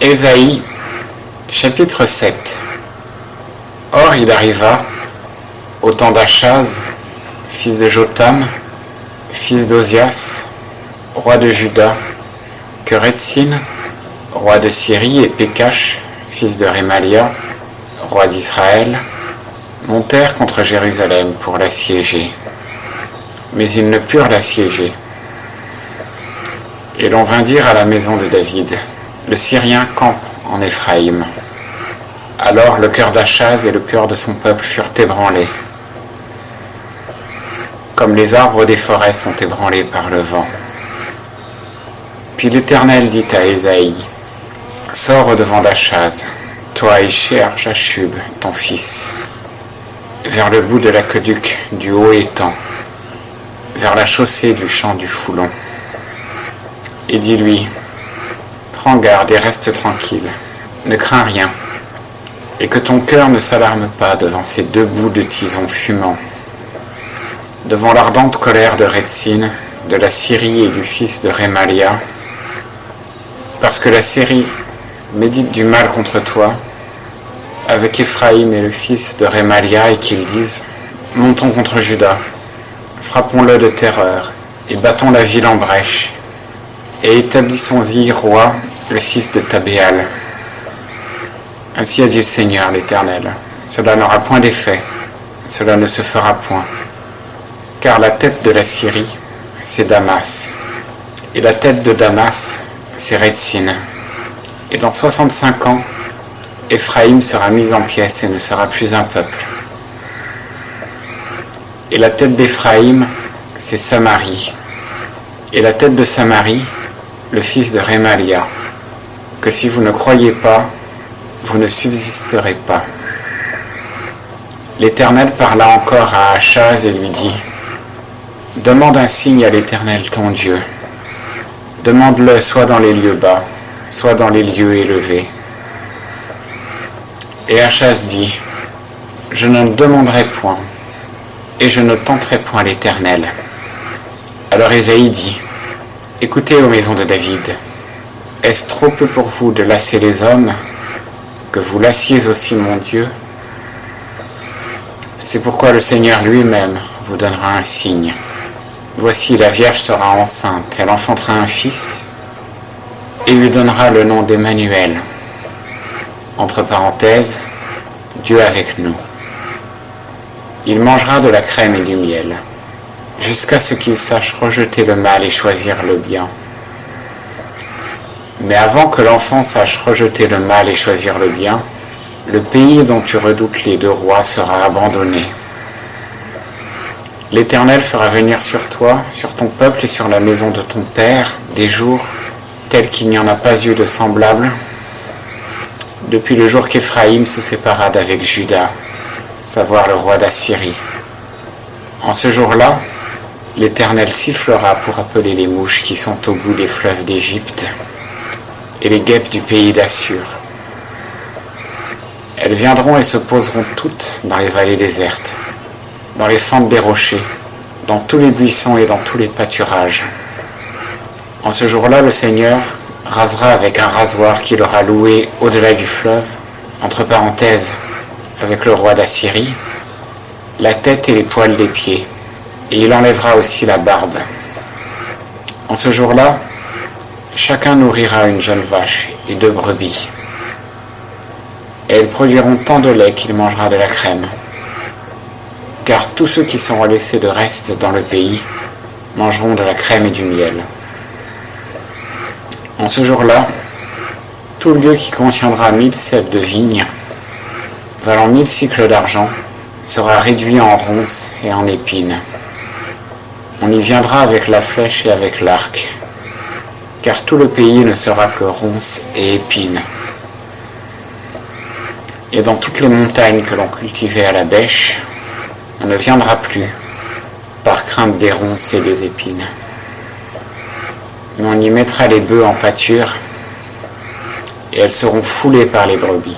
Ésaïe, chapitre 7. Or il arriva, au temps d'Achaz, fils de Jotham, fils d'Ozias, roi de Juda, que Rétsin, roi de Syrie, et Pécache, fils de Rémalia, roi d'Israël, montèrent contre Jérusalem pour l'assiéger. Mais ils ne purent l'assiéger. Et l'on vint dire à la maison de David, le Syrien campe en Éphraïm. Alors le cœur d'Achaz et le cœur de son peuple furent ébranlés, comme les arbres des forêts sont ébranlés par le vent. Puis l'Éternel dit à Ésaïe, sors au-devant d'Achaz, toi et Jashub, ton fils, vers le bout de l'aqueduc du haut étang, vers la chaussée du champ du Foulon. Et dis-lui, prends garde et reste tranquille, ne crains rien, et que ton cœur ne s'alarme pas devant ces deux bouts de tison fumants, devant l'ardente colère de Rétsin, de la Syrie et du fils de Rémalia, parce que la Syrie médite du mal contre toi, avec Éphraïm et le fils de Rémalia, et qu'ils disent, montons contre Juda, frappons-le de terreur, et battons la ville en brèche, et établissons-y roi, le fils de Tabéal. Ainsi a dit le Seigneur l'Éternel, cela n'aura point d'effet, cela ne se fera point, car la tête de la Syrie, c'est Damas, et la tête de Damas, c'est Rétsin. Et dans 65 ans, Éphraïm sera mis en pièces et ne sera plus un peuple. Et la tête d'Éphraïm, c'est Samarie, et la tête de Samarie, le fils de Rémalia, que si vous ne croyez pas, vous ne subsisterez pas. L'Éternel parla encore à Achaz et lui dit, demande un signe à l'Éternel ton Dieu. Demande-le soit dans les lieux bas, soit dans les lieux élevés. Et Achaz dit, je ne demanderai point, et je ne tenterai point l'Éternel. Alors Ésaïe dit, écoutez aux maisons de David, est-ce trop peu pour vous de lasser les hommes, que vous lassiez aussi mon Dieu? C'est pourquoi le Seigneur lui-même vous donnera un signe. Voici, la Vierge sera enceinte, elle enfantera un fils, et lui donnera le nom d'Emmanuel. Entre parenthèses, Dieu avec nous. Il mangera de la crème et du miel, jusqu'à ce qu'il sache rejeter le mal et choisir le bien. Mais avant que l'enfant sache rejeter le mal et choisir le bien, le pays dont tu redoutes les deux rois sera abandonné. L'Éternel fera venir sur toi, sur ton peuple et sur la maison de ton père, des jours tels qu'il n'y en a pas eu de semblable, depuis le jour qu'Éphraïm se sépara d'avec Juda, savoir le roi d'Assyrie. En ce jour-là, l'Éternel sifflera pour appeler les mouches qui sont au bout des fleuves d'Égypte et les guêpes du pays d'Assur. Elles viendront et se poseront toutes dans les vallées désertes, dans les fentes des rochers, dans tous les buissons et dans tous les pâturages. En ce jour-là, le Seigneur rasera avec un rasoir qu'il aura loué au-delà du fleuve, entre parenthèses, avec le roi d'Assyrie, la tête et les poils des pieds, et il enlèvera aussi la barbe. En ce jour-là, chacun nourrira une jeune vache et 2 brebis, et elles produiront tant de lait qu'il mangera de la crème. Car tous ceux qui seront laissés de reste dans le pays mangeront de la crème et du miel. En ce jour-là, tout lieu qui contiendra 1000 ceps de vigne, valant 1000 cycles d'argent, sera réduit en ronces et en épines. On y viendra avec la flèche et avec l'arc, car tout le pays ne sera que ronces et épines. Et dans toutes les montagnes que l'on cultivait à la bêche, on ne viendra plus, par crainte des ronces et des épines. Mais on y mettra les bœufs en pâture, et elles seront foulées par les brebis.